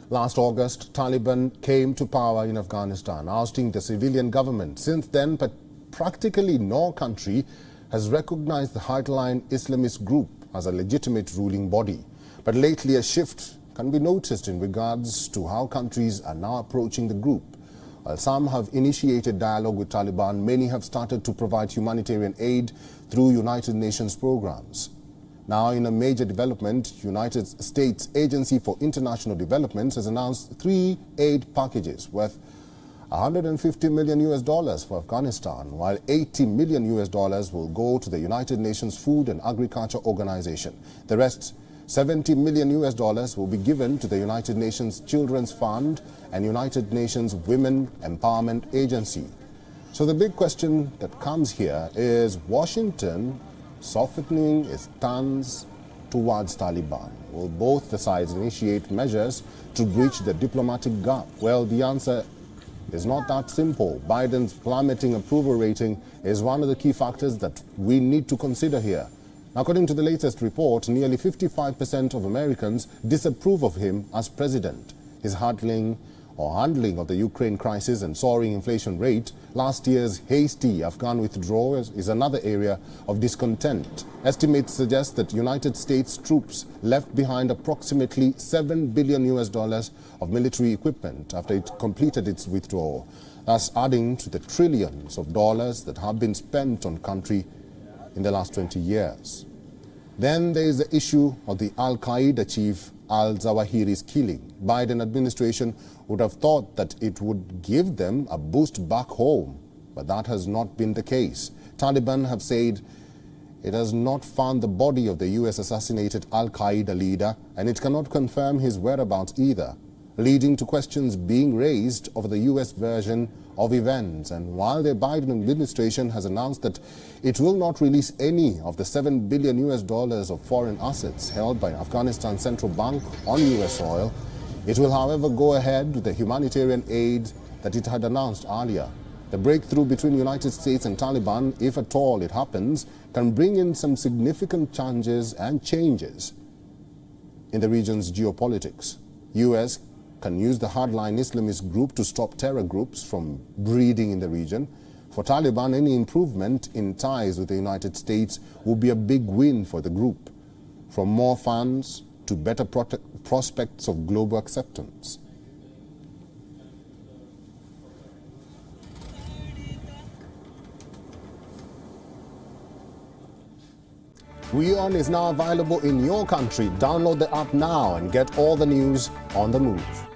Last August, Taliban came to power in Afghanistan, ousting the civilian government. Since then, practically no country has recognized the hardline Islamist group as a legitimate ruling body. But lately, a shift can be noticed in regards to how countries are now approaching the group. While some have initiated dialogue with Taliban, many have started to provide humanitarian aid through United Nations programs. Now, in a major development, United States Agency for International Development has announced 3 aid packages worth $150 million for Afghanistan, while $80 million will go to the United Nations Food and Agriculture Organization. The rest, $70 million will be given to the United Nations Children's Fund and United Nations Women Empowerment Agency. So the big question that comes here is Washington softening its stance towards Taliban. Will both the sides initiate measures to bridge the diplomatic gap? Well, the answer is not that simple. Biden's plummeting approval rating is one of the key factors that we need to consider here. According to the latest report, nearly 55% of Americans disapprove of him as president. His handling of the Ukraine crisis and soaring inflation rate, last year's hasty Afghan withdrawal is another area of discontent. Estimates suggest that United States troops left behind approximately $7 billion of military equipment after it completed its withdrawal, thus adding to the trillions of dollars that have been spent on country in the last 20 years. Then there is the issue of the Al-Qaeda chief al-Zawahiri's killing. Biden administration would have thought that it would give them a boost back home, but that has not been the case. Taliban have said it has not found the body of the US assassinated Al-Qaeda leader, and it cannot confirm his whereabouts either, leading to questions being raised over the US version of events. And while the Biden administration has announced that it will not release any of the $7 billion of foreign assets held by Afghanistan Central Bank on US soil, it will, however, go ahead with the humanitarian aid that it had announced earlier. The breakthrough between the United States and Taliban, if at all it happens, can bring in some significant changes in the region's geopolitics. US can use the hardline Islamist group to stop terror groups from breeding in the region. For Taliban, any improvement in ties with the United States will be a big win for the group, from more funds to better prospects of global acceptance. WION is now available in your country. Download the app now and get all the news on the move.